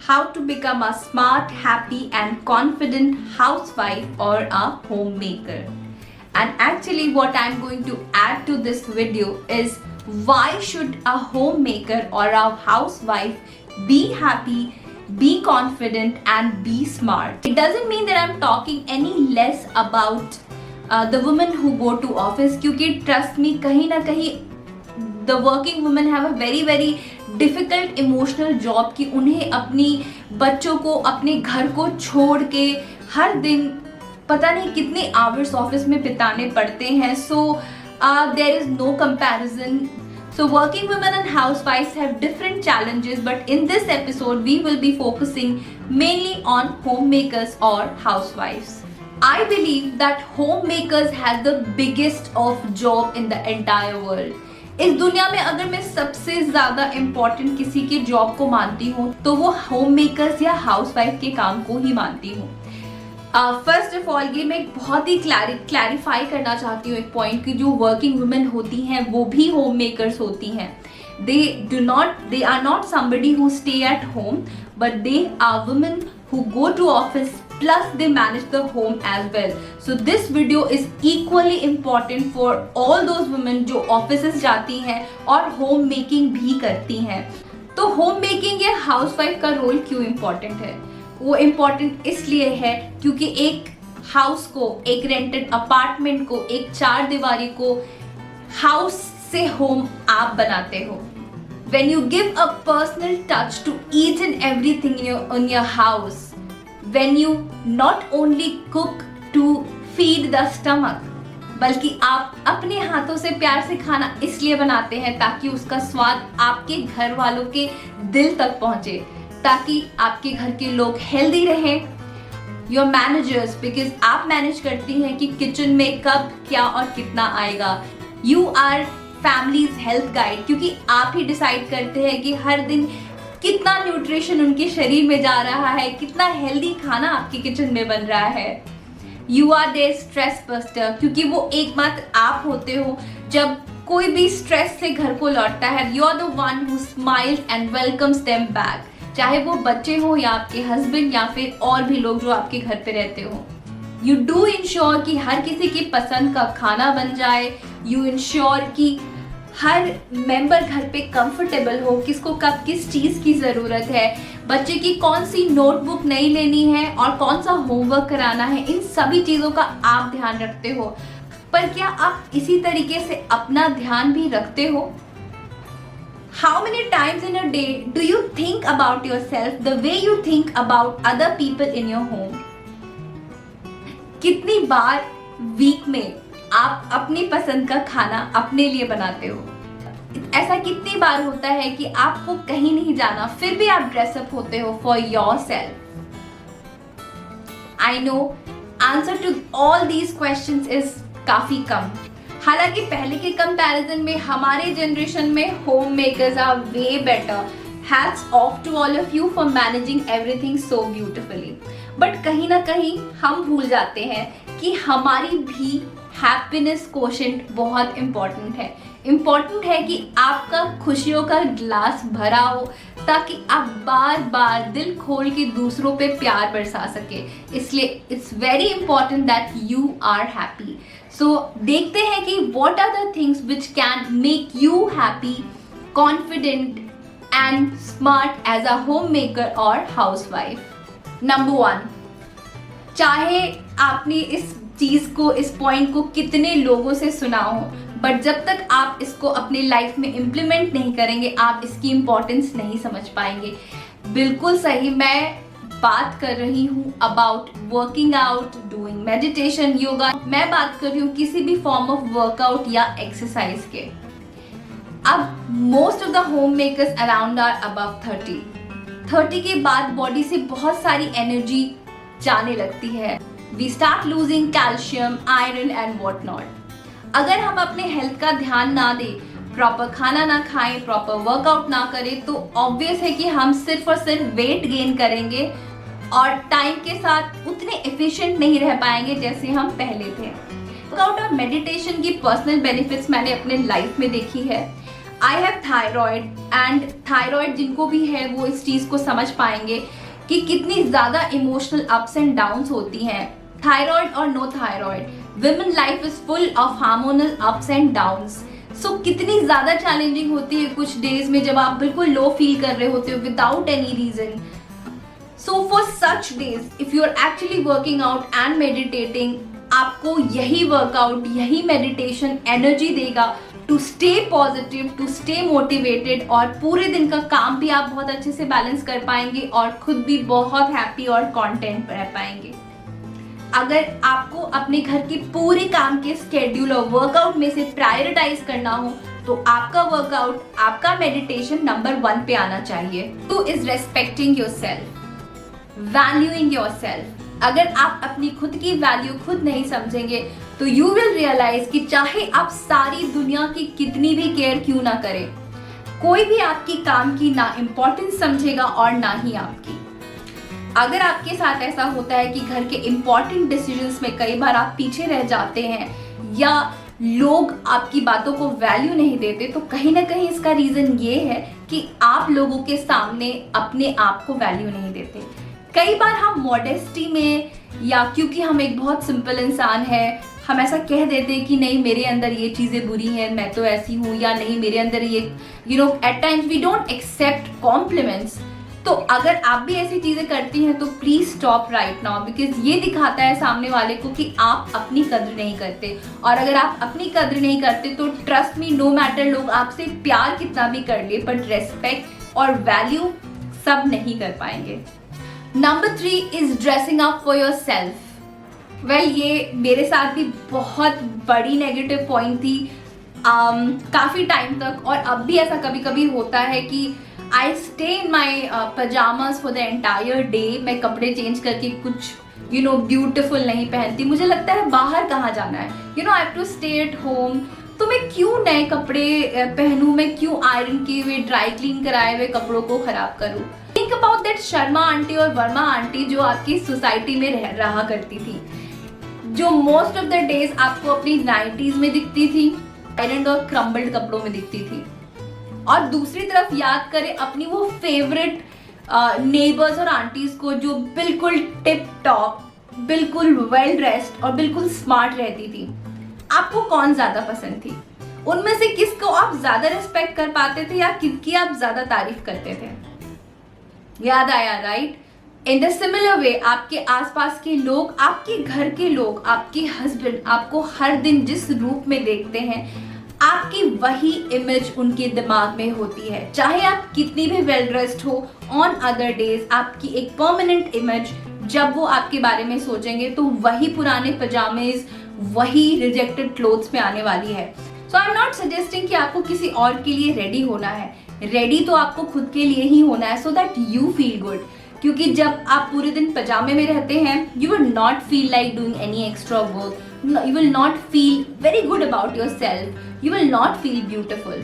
how to become a smart, happy and confident housewife or a homemaker. And actually what I'm going to add to this video is why should a homemaker or a housewife be happy, be confident and be smart. It doesn't mean that I'm talking any less about the women who go to office, क्योंकि trust me कहीं ना कहीं the working women have a very difficult emotional job कि उन्हें अपनी बच्चों को अपने घर को छोड़ के हर दिन पता नहीं कितने hours ऑफिस में बिताने पड़ते हैं. So there is no comparison. So working women and housewives have different challenges, but in this episode we will be focusing mainly on homemakers or housewives. I believe that homemakers have the biggest of job in the entire world. इस दुनिया में अगर मैं सबसे ज्यादा important किसी के job को मानती हूँ तो वो होममेकर्स या हाउसवाइफ के काम को ही मानती हूँ. फर्स्ट ऑफ ऑल ये मैं बहुत ही क्लैरिफाई करना चाहती हूँ एक पॉइंट कि जो वर्किंग वुमेन होती हैं वो भी होममेकर्स होती हैं. they are not somebody who stay at home, but they are women who go to office plus they manage the home as well. So this video is equally important for all those women जो offices जाती हैं और home making भी करती हैं. तो home making या housewife का रोल क्यों important है? वो important इसलिए है क्योंकि एक हाउस को, एक रेंटेड अपार्टमेंट को, एक चार दीवारी को हाउस से होम आप बनाते हो. When you give a personal touch to each and everything in your house, when you not only cook to feed the stomach, बल्कि आप अपने हाथों से प्यार से खाना इसलिए बनाते हैं ताकि उसका स्वाद आपके घर वालों के दिल तक पहुंचे, ताकि आपके घर के लोग हेल्दी रहें. योर मैनेजर्स, बिकॉज आप मैनेज करती हैं कि किचन में कब क्या और कितना आएगा. You our families health guide, क्योंकि आप ही डिसाइड करते हैं कि हर दिन कितना न्यूट्रिशन उनके शरीर में जा रहा है, कितना हेल्दी खाना आपके किचन में बन रहा है. You are their stress buster, क्योंकि वो एकमात्र आप होते हो जब कोई भी स्ट्रेस से घर को लौटता है. You are the one who smiles and welcomes them back, चाहे वो बच्चे हो या आपके हस्बैंड या फिर और भी लोग जो आपके घर पे रहते हो. यू डू इंश्योर कि हर किसी की पसंद का खाना बन जाए. यू इंश्योर कि हर मेंबर घर पे कंफर्टेबल हो, किसको कब किस चीज़ की ज़रूरत है, बच्चे की कौन सी नोटबुक नहीं लेनी है और कौन सा होमवर्क कराना है, इन सभी चीज़ों का आप ध्यान रखते हो. पर क्या आप इसी तरीके से अपना ध्यान भी रखते हो? How many times in a day do you think about yourself the way you think about other people in your home? कितनी बार वीक में आप अपनी पसंद का खाना अपने लिए बनाते हो? ऐसा कितनी बार होता है कि आपको कहीं नहीं जाना फिर भी आप ड्रेसअप होते हो for yourself? I know answer to all these questions is काफी कम. हालांकि पहले के कंपैरिजन में हमारे जनरेशन में home makers are way better. Hats off to all of you for managing everything so beautifully. But कहीं ना कहीं हम भूल जाते हैं कि हमारी भी हैप्पीनेस कोशेंट बहुत इम्पॉर्टेंट है. इम्पॉर्टेंट है कि आपका खुशियों का ग्लास भरा हो ताकि आप बार बार दिल खोल के दूसरों पे प्यार बरसा सके. इसलिए it's very important that you are happy. So देखते हैं कि what are the things which can make you happy, confident and smart as a home maker और हाउसवाइफ. नंबर 1, चाहे आपने इस चीज को, इस पॉइंट को कितने लोगों से सुना हो, बट जब तक आप इसको अपनी लाइफ में इम्प्लीमेंट नहीं करेंगे आप इसकी इम्पोर्टेंस नहीं समझ पाएंगे. बिल्कुल सही, मैं बात कर रही हूँ about working out, doing meditation, yoga. मैं बात कर रही हूँ किसी भी फॉर्म ऑफ वर्कआउट या एक्सरसाइज के. अब most of the home makers around are above 30 के बाद बॉडी से बहुत सारी एनर्जी जाने लगती है. We start losing calcium, iron and what not. अगर हम अपने हेल्थ का ध्यान ना दें, प्रॉपर खाना ना खाएं, प्रॉपर वर्कआउट ना करें, तो ऑब्वियस है कि हम सिर्फ और सिर्फ वेट गेन करेंगे और टाइम के साथ उतने एफिशिएंट नहीं रह पाएंगे जैसे हम पहले थे. वर्कआउट और मेडिटेशन की पर्सनल बेनिफिट्स मैंने अपने लाइफ में देखी है. I have thyroid, and thyroid जिनको भी है वो इस चीज को समझ पाएंगे कि कितनी ज्यादा इमोशनल अप्स एंड डाउन्स होती हैं. थायराइड और no thyroid, women life is full of hormonal ups and downs. So कितनी ज्यादा चैलेंजिंग होती है कुछ डेज में जब आप बिल्कुल लो फील कर रहे होते हो without any reason. So for such days if you are actually working out and meditating, आपको यही वर्कआउट, यही मेडिटेशन एनर्जी देगा to stay positive, to stay motivated, और पूरे दिन का काम भी आप बहुत अच्छे से बैलेंस कर पाएंगे और खुद भी बहुत हैप्पी और कॉन्टेंट रह पाएंगे. अगर आपको अपने घर के पूरे काम के स्केड्यूल और वर्कआउट में से प्रायोरिटाइज करना हो तो आपका वर्कआउट, आपका मेडिटेशन नंबर 1 पे आना चाहिए. 2 is respecting yourself, valuing yourself. अगर आप अपनी खुद की वैल्यू खुद नहीं समझेंगे तो यू विल रियलाइज कि चाहे आप सारी दुनिया की कितनी भी केयर क्यों ना करें, कोई भी आपकी काम की ना इम्पोर्टेंस समझेगा और ना ही आपकी. अगर आपके साथ ऐसा होता है कि घर के इम्पोर्टेंट डिसीजंस में कई बार आप पीछे रह जाते हैं या लोग आपकी बातों को वैल्यू नहीं देते, तो कहीं ना कहीं इसका रीजन ये है कि आप लोगों के सामने अपने आप को वैल्यू नहीं देते. कई बार हम मॉडेस्टी में, या क्योंकि हम एक बहुत सिंपल इंसान है, हम ऐसा कह देते हैं कि नहीं मेरे अंदर ये चीज़ें बुरी हैं, मैं तो ऐसी हूँ, या नहीं मेरे अंदर ये, at times we don't accept compliments. तो अगर आप भी ऐसी चीज़ें करती हैं तो please stop right now, because ये दिखाता है सामने वाले को कि आप अपनी कद्र नहीं करते. और अगर आप अपनी कद्र नहीं करते तो ट्रस्ट मी, नो मैटर लोग आपसे प्यार कितना भी कर ले, बट रेस्पेक्ट और वैल्यू सब नहीं कर पाएंगे. Number 3 is dressing up for your self. Well, ये मेरे साथ भी बहुत बड़ी नेगेटिव पॉइंट थी काफ़ी टाइम तक, और अब भी ऐसा कभी कभी होता है कि I stay in my pyjamas for the entire day. मैं कपड़े चेंज करके कुछ ब्यूटिफुल नहीं पहनती. मुझे लगता है बाहर कहाँ जाना है, I have to stay at home. तो मैं क्यों नए कपड़े पहनूं, मैं क्यों आयरन किए हुए, ड्राई क्लीन कराए हुए कपड़ों को खराब करूं. Think about that Sharma aunty और वर्मा आंटी जो आपकी सोसाइटी में रहा करती थी, जो मोस्ट ऑफ द डेज आपको अपनी 90s में दिखती थी, आयरन और क्रम्बल्ड कपड़ों में दिखती थी. और दूसरी तरफ याद करें अपनी वो फेवरेट नेबर्स और आंटीज को जो बिल्कुल टिप टॉप, बिल्कुल वेल ड्रेस्ड और बिल्कुल स्मार्ट रहती थी. आपको कौन ज्यादा पसंद थी? उनमें से किसको आप ज्यादा रिस्पेक्ट कर पाते थे या किसकी आप ज्यादा तारीफ करते थे? याद आया, right? In the similar way आपके आसपास के लोग, आपके घर के लोग, आपके हस्बैंड आपको हर दिन जिस रूप में देखते हैं, आपकी वही इमेज उनके दिमाग में होती है. चाहे आप कितनी भी वेल ड्रेस्ड हो, ऑन अदर डेज आपकी एक परमानेंट इमेज, जब वो आपके बारे में सोचेंगे तो वही पुराने पजामेज, वही रिजेक्टेड क्लोथ्स में आने वाली है. सो आई एम नॉट सजेस्टिंग कि आपको किसी और के लिए रेडी होना है. रेडी तो आपको खुद के लिए ही होना है, so that you feel good. क्योंकि जब आप पूरे दिन पजामे में रहते हैं, you will not feel like doing any extra work, you will not feel very good about yourself, you will not feel beautiful.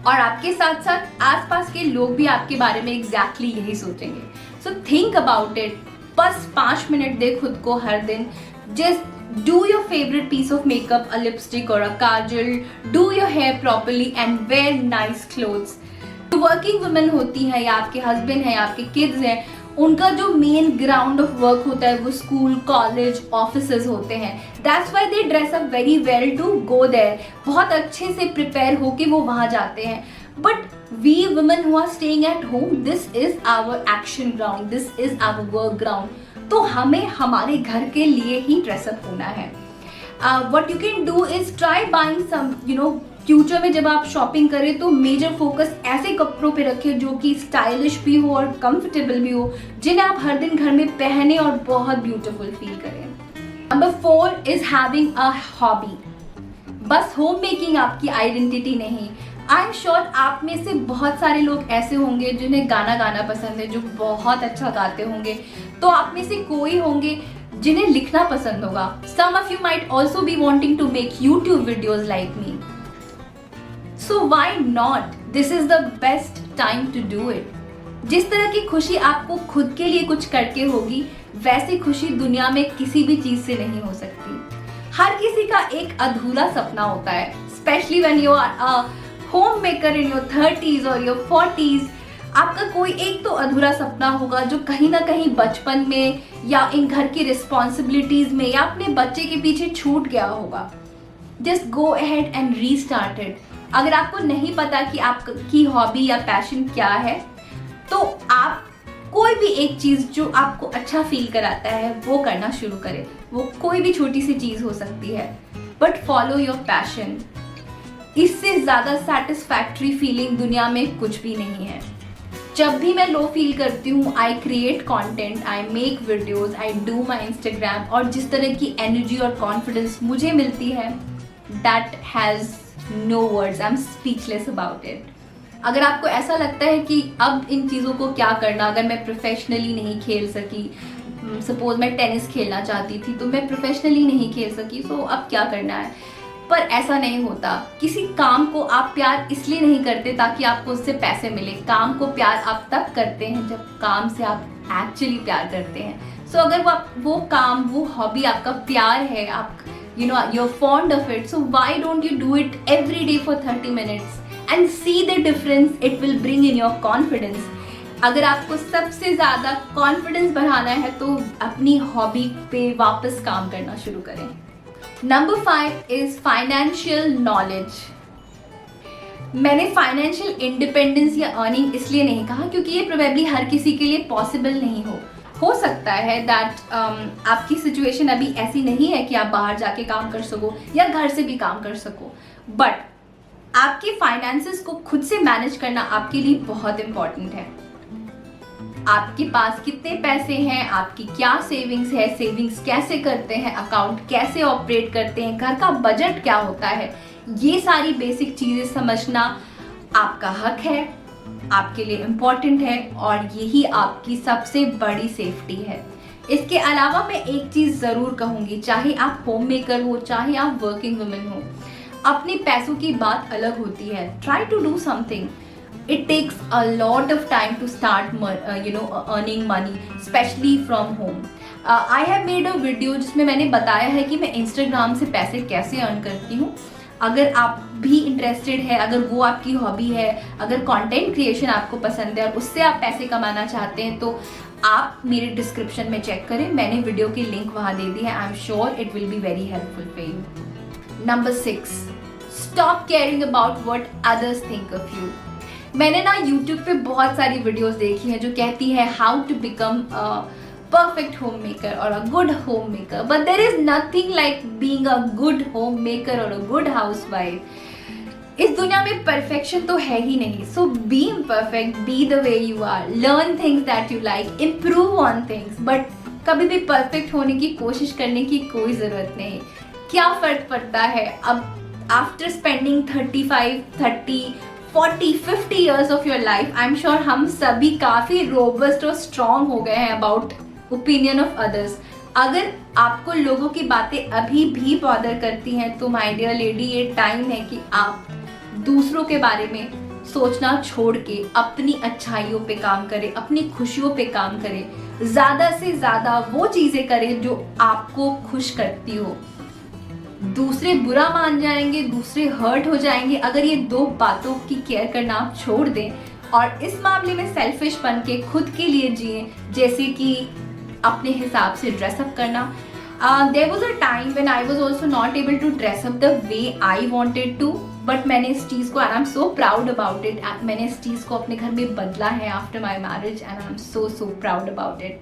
और आपके साथ साथ आसपास के लोग भी आपके बारे में एग्जैक्टली यही सोचेंगे. So think about it. बस 5 मिनट दे खुद को हर दिन. Just do your favourite piece of makeup, a lipstick और a kajal, do your hair properly and wear nice clothes. जो वर्किंग वुमेन होती हैं, या आपके हस्बैंड हैं, या आपके किड्स हैं, उनका जो मेन ग्राउंड ऑफ वर्क होता है वो स्कूल, कॉलेज, ऑफिसेज होते हैं. That's why they dress up very well to go there. बहुत अच्छे से प्रिपेयर होके वो वहाँ जाते हैं. But we women who are staying at home, this is our action ground, this is our work ground. तो हमें हमारे घर के लिए ही ड्रेसअप होना है. What you can do is try buying some, future में जब आप शॉपिंग करें तो मेजर फोकस ऐसे कपड़ों पे रखें जो कि स्टाइलिश भी हो और कंफर्टेबल भी हो, जिन्हें आप हर दिन घर में पहने और बहुत ब्यूटीफुल फील करें. Number 4 is having a hobby. बस होम मेकिंग आपकी आइडेंटिटी नहीं. आई एम श्योर आप में से बहुत सारे लोग ऐसे होंगे जिन्हें गाना गाना पसंद है, जो बहुत अच्छा गाते होंगे. तो आप में से कोई होंगे जिन्हें लिखना पसंद होगा. Some of you might also be wanting to make YouTube videos like me. So why not? This is the best time to do it. जिस तरह की खुशी आपको खुद के लिए कुछ करके होगी, वैसी खुशी दुनिया में किसी भी चीज से नहीं हो सकती. हर किसी का एक अधूरा सपना होता है, specially when you are a home maker in your 30s और योर 40s, आपका कोई एक तो अधूरा सपना होगा जो कहीं ना कहीं बचपन में या इन घर की रिस्पॉन्सिबिलिटीज में या अपने बच्चे के पीछे छूट गया होगा। Just go ahead and restart it. अगर आपको नहीं पता कि आपकी हॉबी या पैशन क्या है, तो आप कोई भी एक चीज जो आपको अच्छा फील कराता है वो करना शुरू करें। वो कोई भी छोटी सी चीज हो सकती है, बट फॉलो योर पैशन। इससे ज्यादा सेटिस्फैक्ट्री फीलिंग दुनिया में कुछ भी नहीं है। जब भी मैं लो फील करती हूँ, I create content, I make videos, I do my Instagram, और जिस तरह की एनर्जी और कॉन्फिडेंस मुझे मिलती है, that has no words, I am speechless about it. अगर आपको ऐसा लगता है कि अब इन चीज़ों को क्या करना, अगर मैं प्रोफेशनली नहीं खेल सकी, सपोज मैं टेनिस खेलना चाहती थी तो मैं प्रोफेशनली नहीं खेल सकी, तो अब क्या करना है, पर ऐसा नहीं होता। किसी काम को आप प्यार इसलिए नहीं करते ताकि आपको उससे पैसे मिले। काम को प्यार आप तब करते हैं जब काम से आप एक्चुअली प्यार करते हैं। सो अगर वो काम, वो हॉबी आपका प्यार है, आप you're fond of it, so why don't you do it every day for 30 minutes and see the difference it will bring in your confidence। अगर आपको सबसे ज़्यादा कॉन्फिडेंस बढ़ाना है तो अपनी हॉबी पे वापस काम करना शुरू करें। Number 5 is financial knowledge. मैंने फाइनेंशियल इंडिपेंडेंस या अर्निंग इसलिए नहीं कहा क्योंकि ये प्रोबेबली हर किसी के लिए पॉसिबल नहीं हो सकता है दैट आपकी सिचुएशन अभी ऐसी नहीं है कि आप बाहर जाके काम कर सको या घर से भी काम कर सको, बट आपके फाइनेंसेस को खुद से मैनेज करना आपके लिए बहुत इंपॉर्टेंट है। आपके पास कितने पैसे हैं, आपकी क्या सेविंग्स है, सेविंग्स कैसे करते हैं, अकाउंट कैसे ऑपरेट करते हैं, घर का बजट क्या होता है, ये सारी बेसिक चीजें समझना आपका हक है, आपके लिए इम्पॉर्टेंट है, और यही आपकी सबसे बड़ी सेफ्टी है। इसके अलावा मैं एक चीज जरूर कहूंगी, चाहे आप होम मेकर हो, चाहे आप वर्किंग वुमेन हो, अपने पैसों की बात अलग होती है। Try to do something. It takes a lot of time to start earning money, especially from home. I have made a video जिसमें मैंने बताया है कि मैं Instagram से पैसे कैसे अर्न करती हूँ। अगर आप भी इंटरेस्टेड है, अगर वो आपकी हॉबी है, अगर कंटेंट क्रिएशन आपको पसंद है और उससे आप पैसे कमाना चाहते हैं, तो आप मेरे डिस्क्रिप्शन में चेक करें, मैंने वीडियो की लिंक वहाँ दे दी है। I am sure it will be very helpful for you. Number 6, stop caring about what others think of you. मैंने ना YouTube पे बहुत सारी वीडियोस देखी हैं जो कहती है how to become a perfect home maker और a good home maker, but there is nothing like being a good home maker और अ गुड हाउसवाइफ। इस दुनिया में परफेक्शन तो है ही नहीं, so be imperfect, be the way you are, learn things that you like, improve on things, but कभी भी परफेक्ट होने की कोशिश करने की कोई ज़रूरत नहीं। क्या फ़र्क पड़ता है अब after spending 35, 30, 40, 50 years of your life, I'm sure हम सभी काफ़ी रोबस्ट और स्ट्रॉन्ग हो गए हैं अबाउट ओपिनियन ऑफ अदर्स। अगर आपको लोगों की बातें अभी भी बॉदर करती हैं तो माय डियर लेडी, ये टाइम है कि आप दूसरों के बारे में सोचना छोड़ के अपनी अच्छाइयों पे काम करें, अपनी खुशियों पे काम करें, ज़्यादा से ज़्यादा वो चीज़ें करें जो आपको खुश करती हो। दूसरे बुरा मान जाएंगे, दूसरे हर्ट हो जाएंगे अगर ये 2 बातों की केयर करना आप छोड़ दें और इस मामले में सेल्फिश बन के खुद के लिए जिए, जैसे कि अपने हिसाब से ड्रेसअप करना। There was a time when I was also not able to dress up the way I wanted to, but मैंने इस चीज़ को, and I am so proud about it, मैंने इस चीज़ को अपने घर में बदला है after my marriage, and I am so proud about it.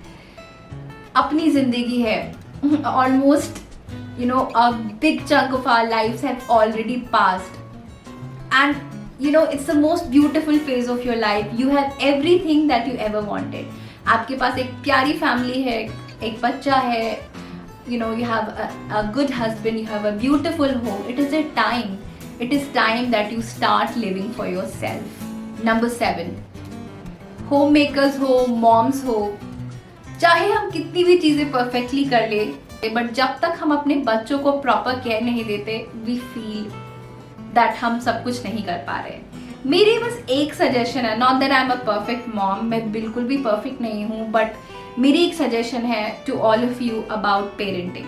अपनी जिंदगी है, almost a big chunk of our lives have already passed, and it's the most beautiful phase of your life. You have everything that you ever wanted. आपके पास एक प्यारी family है, एक बच्चा है, you have a good husband, you have a beautiful home. It is time that you start living for yourself. Number 7, homemakers हो, moms हो, चाहे हम कितनी भी चीज़ें परफेक्टली कर ले, बट जब तक हम अपने बच्चों को प्रॉपर केयर नहीं देते, वी फील दैट हम सब कुछ नहीं कर पा रहे। मेरी बस एक सजेशन है, not that I am a perfect mom, मैं बिल्कुल भी परफेक्ट नहीं हूँ, बट मेरी एक सजेशन है to all of you about parenting.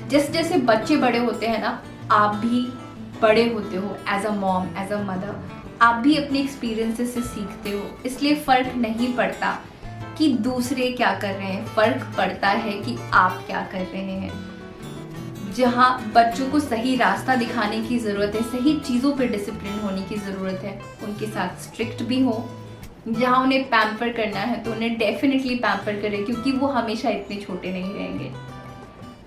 जैसे जैसे बच्चे बड़े होते हैं ना, आप भी बड़े होते हो, as a mom, as a mother, आप भी अपने एक्सपीरियंसेस से सीखते हो। इसलिए फ़र्क नहीं पड़ता कि दूसरे क्या कर रहे हैं, फ़र्क पड़ता है कि आप क्या कर रहे हैं। जहाँ बच्चों को सही रास्ता दिखाने की ज़रूरत है, सही चीज़ों पे डिसिप्लिन होने की ज़रूरत है, उनके साथ स्ट्रिक्ट भी हो। जहाँ उन्हें पैम्पर करना है तो उन्हें डेफिनेटली पैम्पर करें, क्योंकि वो हमेशा इतने छोटे नहीं रहेंगे।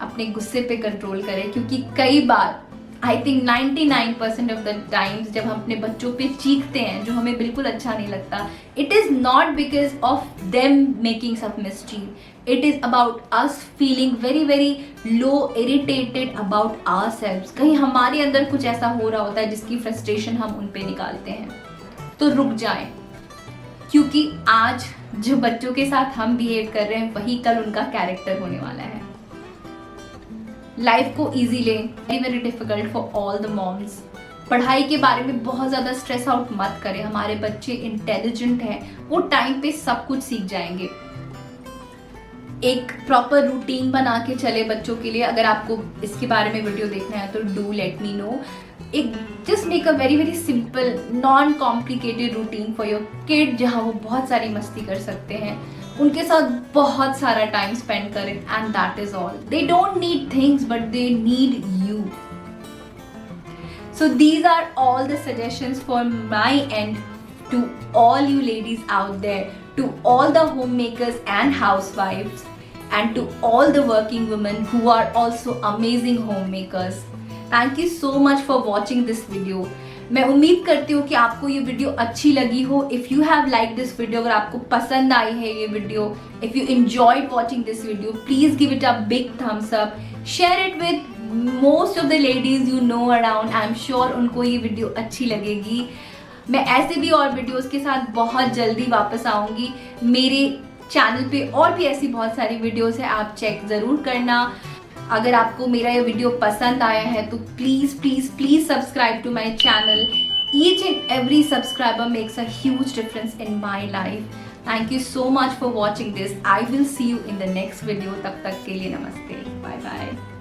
अपने गुस्से पे कंट्रोल करें, क्योंकि कई बार I think 99% of the times जब हम अपने बच्चों पे चीखते हैं, जो हमें बिल्कुल अच्छा नहीं लगता, it is not because of them making some mischief, it is about us feeling very very low, irritated about ourselves. कहीं हमारे अंदर कुछ ऐसा हो रहा होता है जिसकी फ्रस्ट्रेशन हम उन पे निकालते हैं। तो रुक जाएं, क्योंकि आज जो बच्चों के साथ हम बिहेव कर रहे हैं वही कल उनका कैरेक्टर होने वाला है। लाइफ को इजी लें, very very difficult for all the moms. पढ़ाई के बारे में बहुत ज़्यादा स्ट्रेस आउट मत करें, हमारे बच्चे इंटेलिजेंट हैं, वो टाइम पे सब कुछ सीख जाएंगे। एक प्रॉपर रूटीन बना के चले बच्चों के लिए। अगर आपको इसके बारे में वीडियो देखना है तो डू लेट मी नो। एक just make a very very simple non complicated routine for your kid, जहाँ वो बहुत सारी मस्ती कर सकते हैं, उनके साथ बहुत सारा टाइम स्पेंड करें, and that is all. They don't need things but they need you. So these are all the suggestions for my end to all you ladies out there, to all the homemakers and housewives, and to all the working women who are also amazing homemakers. Thank you so much for watching this video. मैं उम्मीद करती हूँ कि आपको ये video अच्छी लगी हो। If you have like this video, अगर आपको पसंद आई है ये video, if you enjoyed watching this video, please give it a big thumbs up, share it with most of the ladies you know around. I am sure उनको ये video अच्छी लगेगी। मैं ऐसे भी और वीडियोस के साथ बहुत जल्दी वापस आऊँगी। मेरे चैनल पे और भी ऐसी बहुत सारी वीडियोस है, आप चेक ज़रूर करना। अगर आपको मेरा ये वीडियो पसंद आया है तो please please please subscribe to my channel. Each and every subscriber makes a huge difference in my life. Thank you so much for watching this. I will see you in the next video. तब तक के लिए नमस्ते, bye bye.